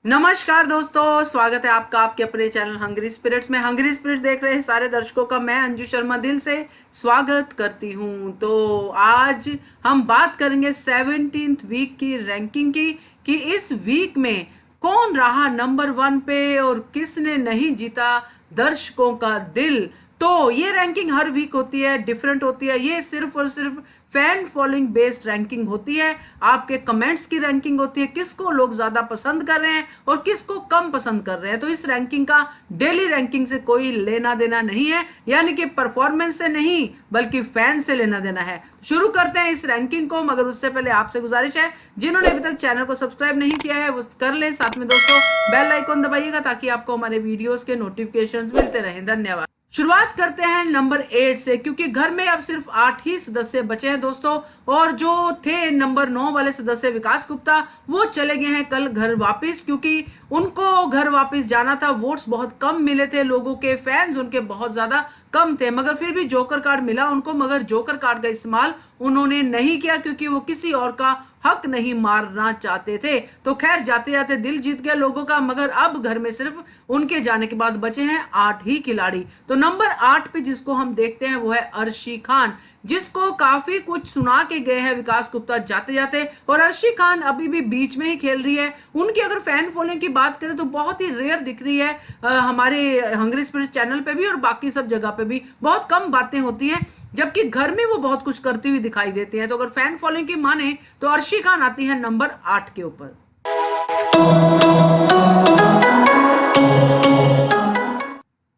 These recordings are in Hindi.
नमस्कार दोस्तों, स्वागत है आपका आपके अपने चैनल हंग्री स्पिरिट्स में। हंग्री स्पिरिट्स देख रहे हैं सारे दर्शकों का मैं अंजू शर्मा दिल से स्वागत करती हूं। तो आज हम बात करेंगे 17th वीक की रैंकिंग की कि इस वीक में कौन रहा नंबर 1 पे और किसने नहीं जीता दर्शकों का दिल। तो ये रैंकिंग हर वीक होती है, डिफरेंट होती है। ये सिर्फ और सिर्फ फैन फॉलोइंग बेस्ड रैंकिंग होती है, आपके कमेंट्स की रैंकिंग होती है, किसको लोग ज्यादा पसंद कर रहे हैं और किसको कम पसंद कर रहे हैं। तो इस रैंकिंग का डेली रैंकिंग से कोई लेना देना नहीं है, यानी कि परफॉर्मेंस से नहीं बल्कि फैन से लेना देना है। शुरू करते हैं इस रैंकिंग को, मगर उससे पहले आपसे गुजारिश है जिन्होंने अभी तक चैनल को सब्सक्राइब नहीं किया है वो कर लें। साथ में दोस्तों बेल आइकॉन दबाइएगा ताकि आपको हमारे वीडियोस के नोटिफिकेशंस मिलते रहें। धन्यवाद। शुरुआत करते हैं नंबर 8 से, क्योंकि घर में अब सिर्फ 8 ही सदस्य बचे हैं दोस्तों। और जो थे नंबर 9 वाले सदस्य विकास गुप्ता, वो चले गए हैं कल घर वापस, क्योंकि उनको घर वापस जाना था। वोट्स बहुत कम मिले थे, लोगों के फैंस उनके बहुत ज्यादा कम थे, मगर फिर भी जोकर कार्ड मिला उनको। मगर जोकर कार्ड का इस्तेमाल उन्होंने नहीं किया क्योंकि वो किसी और का हक नहीं मारना चाहते थे। तो खैर जाते जाते दिल जीत गया लोगों का, मगर अब घर में सिर्फ उनके जाने के बाद बचे हैं 8 ही खिलाड़ी। तो नंबर 8 पे जिसको हम देखते हैं वो है अर्शी खान, जिसको काफी कुछ सुना के गए हैं विकास गुप्ता जाते जाते। और अर्शी खान अभी भी बीच में ही खेल रही है। उनकी अगर फैन फॉलोइंग की बात करें तो बहुत ही रेयर दिख रही है। हमारे हंग्री स्पिरिट चैनल पे भी और बाकी सब जगह पे भी बहुत कम बातें होती हैं, जबकि घर में वो बहुत कुछ करती हुई दिखाई देती है। तो अगर फैन फॉलोइंग की माने तो अर्शी खान आती है नंबर 8 के ऊपर।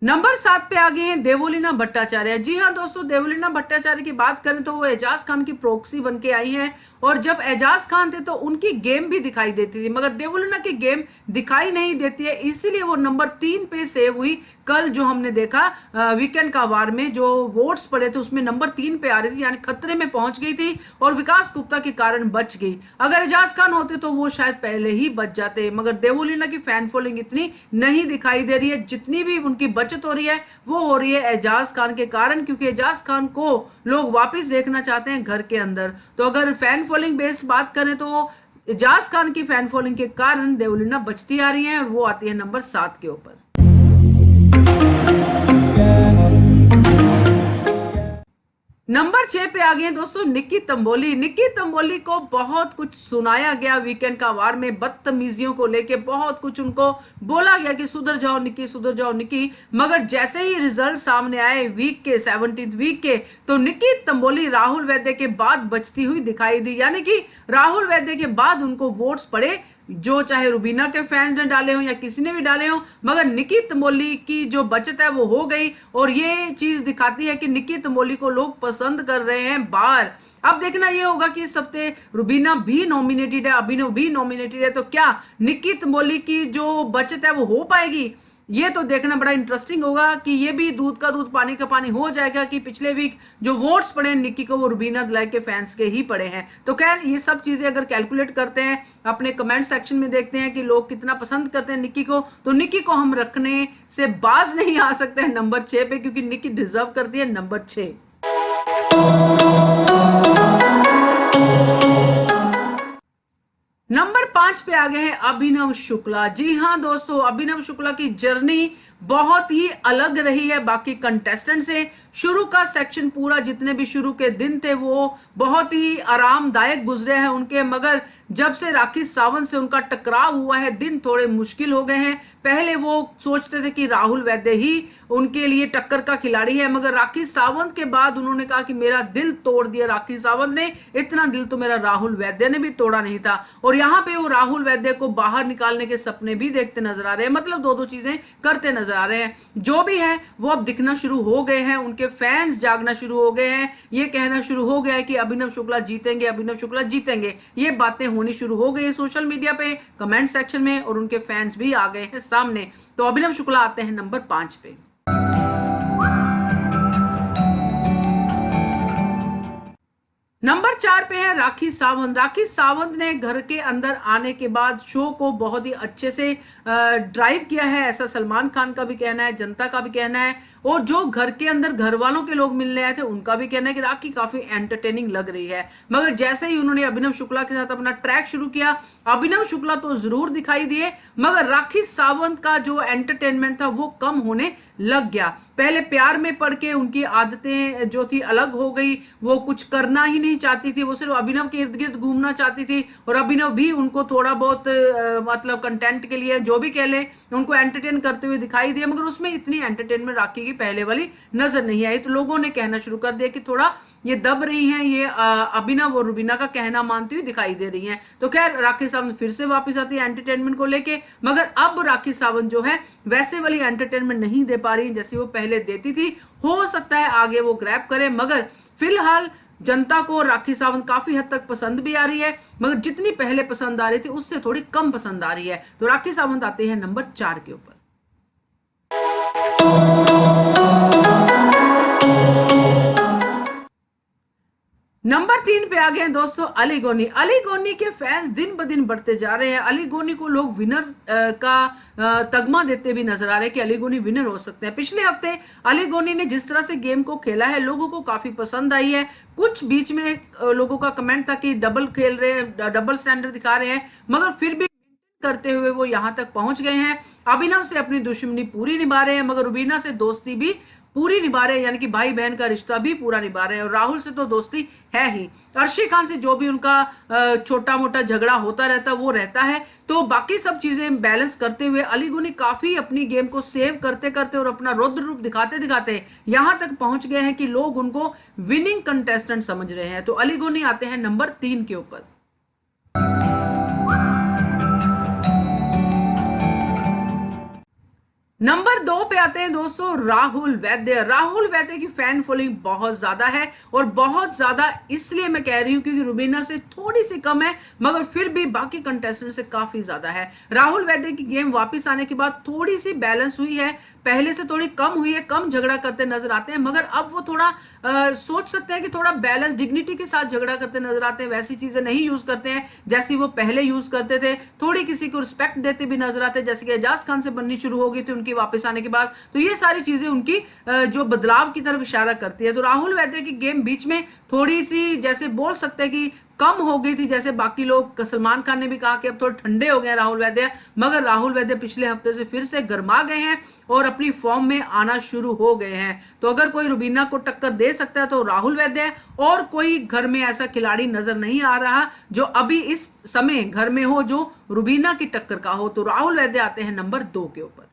नंबर 7 पे आ गए हैं देवोलीना भट्टाचार्य। जी हाँ दोस्तों, देवोलीना भट्टाचार्य की बात करें तो वो एजाज खान की प्रोक्सी बन के आई हैं। और जब एजाज खान थे तो उनकी गेम भी दिखाई देती थी, मगर देवोलीना की गेम दिखाई नहीं देती है, इसीलिए वो नंबर 3 पे सेव हुई। कल जो हमने देखा वीकेंड का वार में जो वोट्स पड़े थे उसमें नंबर 3 पे आ रही थी, यानी खतरे में पहुंच गई थी और विकास गुप्ता के कारण बच गई। अगर एजाज खान होते तो वो शायद पहले ही बच जाते, मगर देवोलीना की फैन फॉलोइंग इतनी नहीं दिखाई दे रही है। जितनी भी उनकी बचत हो रही है वो हो रही है एजाज खान के कारण, क्योंकि एजाज खान को लोग वापस देखना चाहते हैं घर के अंदर। तो अगर फैन फॉलोइंग बेस्ड बात करें तो एजाज खान की फैन फॉलोइंग के कारण देवोलीना बचती आ रही है और वो आती है नंबर 7 के ऊपर। नंबर 6 पे आ गए हैं दोस्तों निक्की तंबोली। निक्की तंबोली को बहुत कुछ सुनाया गया वीकेंड का वार में, बदतमीजियों को लेके बहुत कुछ उनको बोला गया कि सुधर जाओ निक्की, सुधर जाओ निक्की। मगर जैसे ही रिजल्ट सामने आए वीक के 17th वीक के, तो निक्की तंबोली राहुल वैद्य के बाद बचती हुई दिखाई दी। यानी कि राहुल वैद्य के बाद उनको वोट्स पड़े, जो चाहे रुबीना के फैंस ने डाले हो या किसी ने भी डाले हो, मगर निक्की तंबोली की जो बचत है वो हो गई। और ये चीज दिखाती है कि निक्की तंबोली को लोग पसंद कर रहे हैं बाहर। अब देखना ये होगा कि इस हफ्ते रुबीना भी नॉमिनेटेड है, अभिनव भी नॉमिनेटेड है, तो क्या निक्की तंबोली की जो बचत है वो हो पाएगी, ये तो देखना बड़ा इंटरेस्टिंग होगा। कि ये भी दूध का दूध पानी का पानी हो जाएगा कि पिछले वीक जो वोट्स पड़े निक्की को वो रुबीना दलाइक के फैंस के ही पड़े हैं। तो खैर ये सब चीजें अगर कैलकुलेट करते हैं, अपने कमेंट सेक्शन में देखते हैं कि लोग कितना पसंद करते हैं निक्की को, तो निक्की को हम रखने से बाज नहीं आ सकते हैं नंबर 6 पे, क्योंकि निक्की डिजर्व करती है नंबर 6। नंबर 5 पे आ गए हैं अभिनव शुक्ला। जी हाँ दोस्तों, अभिनव शुक्ला की जर्नी बहुत ही अलग रही है बाकी कंटेस्टेंट से। शुरू का सेक्शन पूरा, जितने भी शुरू के दिन थे वो बहुत ही आरामदायक गुजरे हैं उनके, मगर जब से राखी सावंत से उनका टकराव हुआ है दिन थोड़े मुश्किल हो गए हैं। पहले वो सोचते थे कि राहुल वैद्य ही उनके लिए टक्कर का खिलाड़ी है, मगर राखी सावंत के बाद उन्होंने कहा कि मेरा दिल तोड़ दिया राखी सावंत ने, इतना दिल तो मेरा राहुल वैद्य ने भी तोड़ा नहीं था। और यहाँ पे वो राहुल वैद्य को बाहर निकालने के सपने भी देखते नजर आ रहे हैं, मतलब दो दो चीजें करते नजर आ रहे हैं। जो भी है वो अब दिखना शुरू हो गए हैं, उनके फैंस जागना शुरू हो गए हैं, ये कहना शुरू हो गया है कि अभिनव शुक्ला जीतेंगे, अभिनव शुक्ला जीतेंगे। ये बातें होनी शुरू हो गई है सोशल मीडिया पे, कमेंट सेक्शन में, और उनके फैंस भी आ गए हैं सामने। तो अभिनव शुक्ला आते हैं नंबर 5 पे। नंबर 4 पे है राखी सावंत। राखी सावंत ने घर के अंदर आने के बाद शो को बहुत ही अच्छे से ड्राइव किया है, ऐसा सलमान खान का भी कहना है, जनता का भी कहना है, और जो घर के अंदर घर वालों के लोग मिलने आए थे उनका भी कहना है कि राखी काफी एंटरटेनिंग लग रही है। मगर जैसे ही उन्होंने अभिनव शुक्ला के साथ अपना ट्रैक शुरू किया, अभिनव शुक्ला तो जरूर दिखाई दिए, मगर राखी सावंत का जो एंटरटेनमेंट था वो कम होने लग गया। पहले प्यार में पड़ के उनकी आदतें जो थी अलग हो गई, वो कुछ करना ही नहीं चाहती थी, वो सिर्फ अभिनव के इर्द गिर्द घूमना चाहती थी, और अभिनव भी उनको थोड़ा बहुत मतलब कंटेंट के लिए जो भी कह ले उनको एंटरटेन करते हुए दिखाई दिया, मगर उसमें इतनी एंटरटेनमेंट राखी की पहले वाली नजर नहीं आई। तो लोगों ने कहना शुरू कर दिया कि थोड़ा ये दब रही हैं, ये अभिनव और रुबीना का कहना मानती हुई दिखाई दे रही हैं। तो खैर राखी सावंत फिर से वापस आती है एंटरटेनमेंट को लेके, मगर अब राखी सावंत जो है वैसे वाली एंटरटेनमेंट नहीं दे पा रही जैसी वो पहले देती थी। हो सकता है आगे वो ग्रैब करे, मगर फिलहाल जनता को राखी सावंत काफी हद तक पसंद भी आ रही है, मगर जितनी पहले पसंद आ रही थी उससे थोड़ी कम पसंद आ रही है। तो राखी सावंत आते हैं नंबर 4 के ऊपर। नंबर 3 पे आ गए हैं दोस्तों अली गोनी। अली गोनी के फैंस दिन ब दिन बढ़ते जा रहे हैं। अली गोनी को लोग विनर का तगमा देते भी नजर आ रहे हैं कि अली गोनी विनर हो सकते हैं। पिछले हफ्ते अली गोनी ने जिस तरह से गेम को खेला है लोगों को काफी पसंद आई है। कुछ बीच में लोगों का कमेंट था कि डबल खेल रहे हैं, डबल स्टैंडर्ड दिखा रहे हैं, मगर फिर भी करते हुए वो यहां तक पहुंच गए हैं। अभिनव से अपनी दुश्मनी पूरी निभा रहे हैं, मगर रुबीना से दोस्ती भी पूरी निभा रहे हैं, यानी कि भाई बहन का रिश्ता भी पूरा निभा रहे हैं। और राहुल से तो दोस्ती है ही, अर्शी खान से जो भी उनका छोटा मोटा झगड़ा होता रहता वो रहता है। तो बाकी सब चीजें बैलेंस करते हुए अली गोनी काफी अपनी गेम को सेव करते करते और अपना रौद्र रूप दिखाते दिखाते यहां तक पहुंच गए हैं कि लोग उनको विनिंग कंटेस्टेंट समझ रहे हैं। तो अली गोनी आते हैं नंबर 3 के ऊपर। नंबर 2 पे आते हैं दोस्तों राहुल वैद्य। राहुल वैद्य की फैन फॉलोइंग बहुत ज्यादा है, और बहुत ज्यादा इसलिए मैं कह रही हूं क्योंकि रुबीना से थोड़ी सी कम है, मगर फिर भी बाकी कंटेस्टेंट से काफी ज्यादा है। राहुल वैद्य की गेम वापस आने के बाद थोड़ी सी बैलेंस हुई है, पहले से थोड़ी कम हुई है, कम झगड़ा करते नजर आते हैं, मगर अब वो थोड़ा सोच सकते हैं कि थोड़ा बैलेंस डिग्निटी के साथ झगड़ा करते नजर आते हैं। वैसी चीजें नहीं यूज करते हैं जैसी वो पहले यूज करते थे, थोड़ी किसी को रिस्पेक्ट देते भी नजर आते हैं, जैसे कि एजाज खान से बननी शुरू हो गई थी उनकी वापस आने के बाद। तो ये सारी चीजें उनकी जो बदलाव की तरफ इशारा करती है। तो राहुल वैद्य की गेम बीच में थोड़ी सी जैसे बोल सकते हैं कि कम हो गई थी, जैसे बाकी लोग, सलमान खान ने भी कहा कि अब थोड़े ठंडे हो गए राहुल वैद्य, मगर राहुल वैद्य पिछले हफ्ते से फिर से गर्मा गए हैं और अपनी फॉर्म में आना शुरू हो गए हैं। तो अगर कोई रुबीना को टक्कर दे सकता है तो राहुल वैद्य है, और कोई घर में ऐसा खिलाड़ी नजर नहीं आ रहा जो अभी इस समय घर में हो जो रुबीना की टक्कर का हो। तो राहुल वैद्य आते हैं नंबर 2 के ऊपर।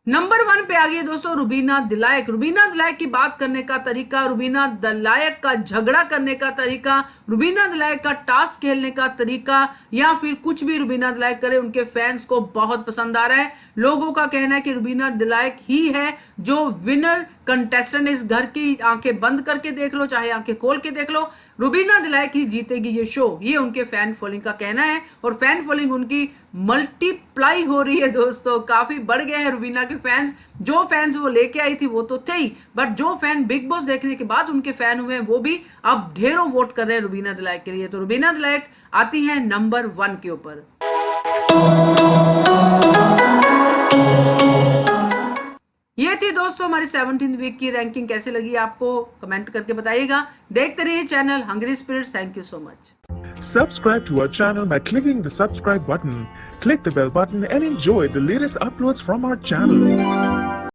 नंबर 1 पे आ गई दोस्तों रुबीना दिलायक। रुबीना दिलायक की बात करने का तरीका, रुबीना दिलायक का झगड़ा करने का तरीका, रुबीना दिलायक का टास्क खेलने का तरीका, या फिर कुछ भी रुबीना दिलायक करे, उनके फैंस को बहुत पसंद आ रहा है। लोगों का कहना है कि रुबीना दिलायक ही है जो विनर कंटेस्टेंट। इस घर की आंखें बंद करके देख लो चाहे आंखें खोल के देख लो, रुबीना दिलायक ही जीतेगी ये शो, ये उनके फैन फॉलोइंग का कहना है। और फैन फॉलोइंग उनकी मल्टीप्लाई हो रही है दोस्तों, काफी बढ़ गए हैं रुबीना के फैंस। जो फैंस वो लेके आई थी वो तो थे ही, बट जो फैन बिग बॉस देखने के बाद उनके फैन हुए हैं वो भी अब ढेरों वोट कर रहे हैं रुबीना दिलायक के लिए। तो रुबीना दिलायक आती हैं नंबर 1 के ऊपर। ये थी दोस्तों हमारी 17th वीक की रैंकिंग। कैसे लगी आपको कमेंट करके बताइएगा। देखते रहिए channel Hungry Spirits. Thank you so much. Subscribe to our channel by clicking the subscribe button. Click the bell button and enjoy the latest uploads from our channel.